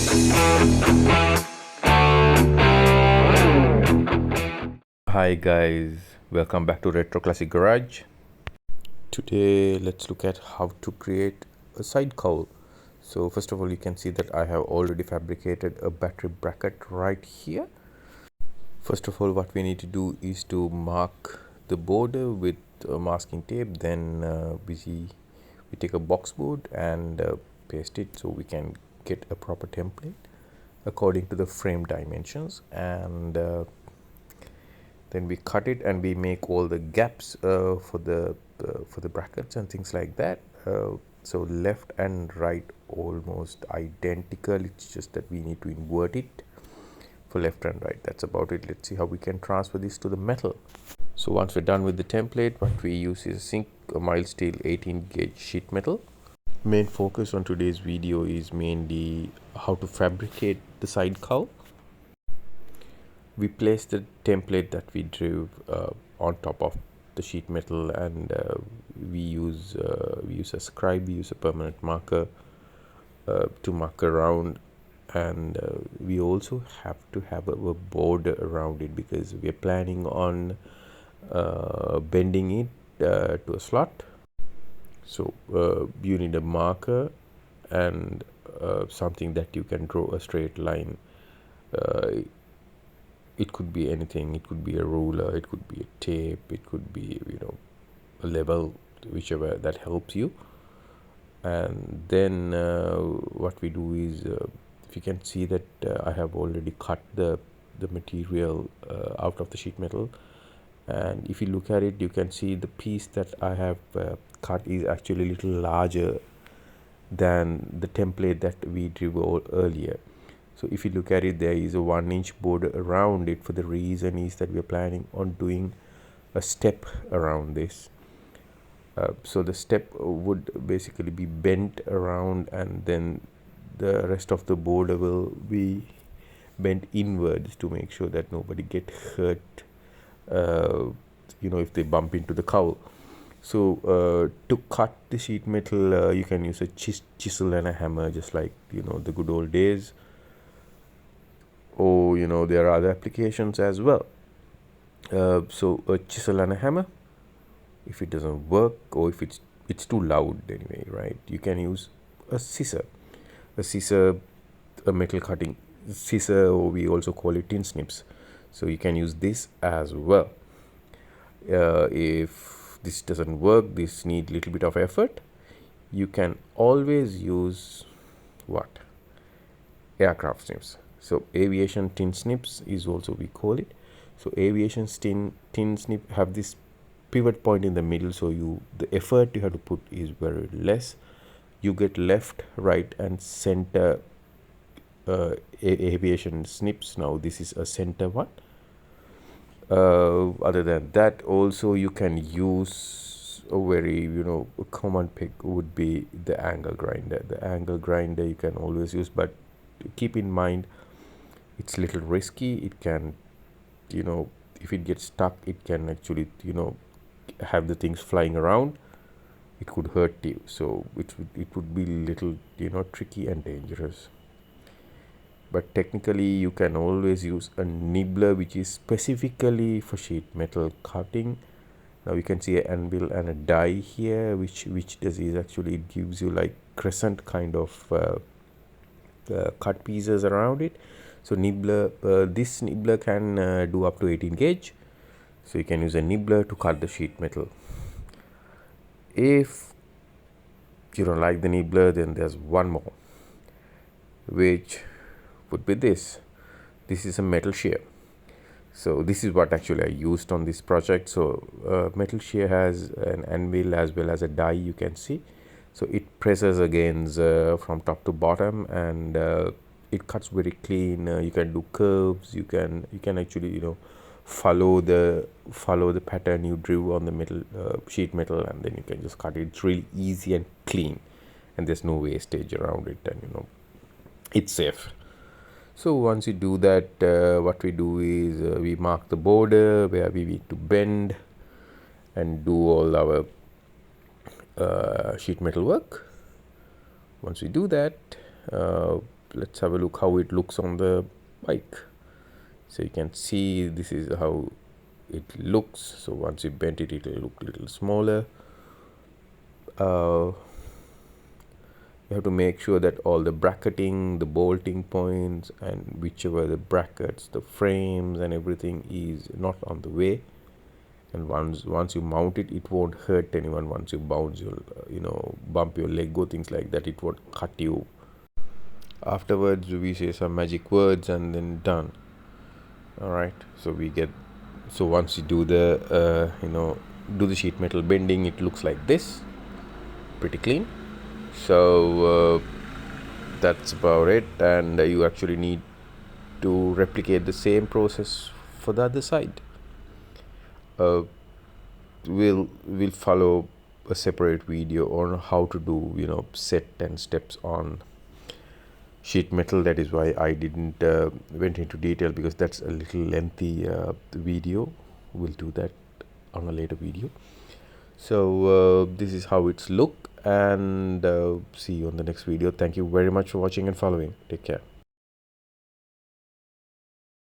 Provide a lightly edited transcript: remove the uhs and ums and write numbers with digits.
Hi guys, welcome back to Retro Classic Garage. Today let's look at how to create a side cowl. So first of all, you can see that I have already fabricated a battery bracket right here. First of all, what we need to do is to mark the border with masking tape. Then we take a box board and paste it so we can get a proper template according to the frame dimensions, and then we cut it and we make all the gaps for the brackets and things like that. So left and right almost identical, it's just that we need to invert it for left and right. That's about it. Let's see how we can transfer this to the metal. So once we're done with the template, what we use is a mild steel 18 gauge sheet metal. Main focus on today's video is mainly how to fabricate the side cowl. We place the template that we drew on top of the sheet metal, and we use a scribe, we use a permanent marker to mark around, and we also have to have a border around it because we are planning on bending it to a slot. So you need a marker and something that you can draw a straight line. It could be anything. It could be a ruler, it could be a tape, it could be a level, whichever that helps you. And then what we do is, if you can see that I have already cut the material out of the sheet metal, and if you look at it, you can see the piece that I have cut is actually a little larger than the template that we drew earlier. So if you look at it, there is a 1-inch border around it. For the reason is that we are planning on doing a step around this. So the step would basically be bent around, and then the rest of the border will be bent inwards to make sure that nobody get hurt if they bump into the cowl. So to cut the sheet metal, you can use a chisel and a hammer, just like the good old days. Or there are other applications as well. So a chisel and a hammer, if it doesn't work, or if it's too loud anyway, right, you can use a scissor, a metal cutting scissor, or we also call it tin snips. So you can use this as well. If this doesn't work, this need little bit of effort, you can always use aircraft snips. So aviation tin snips is also we call it. So aviation tin snip have this pivot point in the middle, so the effort you have to put is very less. You get left, right and center aviation snips. Now this is a center one. Other than that, also you can use a very a common pick would be the angle grinder. The angle grinder you can always use, but keep in mind it's a little risky. It can if it gets stuck, it can actually have the things flying around. It could hurt you, so it would be little tricky and dangerous. But technically you can always use a nibbler, which is specifically for sheet metal cutting. Now you can see an anvil and a die here, which does is actually it gives you like crescent kind of cut pieces around it. So nibbler, this nibbler can do up to 18 gauge. So you can use a nibbler to cut the sheet metal. If you don't like the nibbler, then there's one more, which would be this. This is a metal shear. So this is what actually I used on this project. So metal shear has an anvil as well as a die, you can see. So it presses against from top to bottom, and it cuts very clean. You can do curves. You can actually follow the pattern you drew on the metal sheet metal, and then you can just cut it. It's really easy and clean, and there's no wastage around it, and it's safe. So once you do that, what we do is we mark the border where we need to bend and do all our sheet metal work. Once we do that, let's have a look how it looks on the bike. So you can see this is how it looks. So once you bend it, it will look a little smaller. You have to make sure that all the bracketing, the bolting points, and whichever the brackets, the frames and everything is not on the way. And once you mount it, it won't hurt anyone. Once you bounce your bump your leg or things like that, it won't cut you. Afterwards we say some magic words and then done. All right, so once you do the do the sheet metal bending, it looks like this, pretty clean. So that's about it, and you actually need to replicate the same process for the other side. We'll follow a separate video on how to do set and steps on sheet metal. That is why I didn't went into detail, because that's a little lengthy video. We'll do that on a later video. So this is how it's look, and see you on the next video. Thank you very much for watching and following. Take care.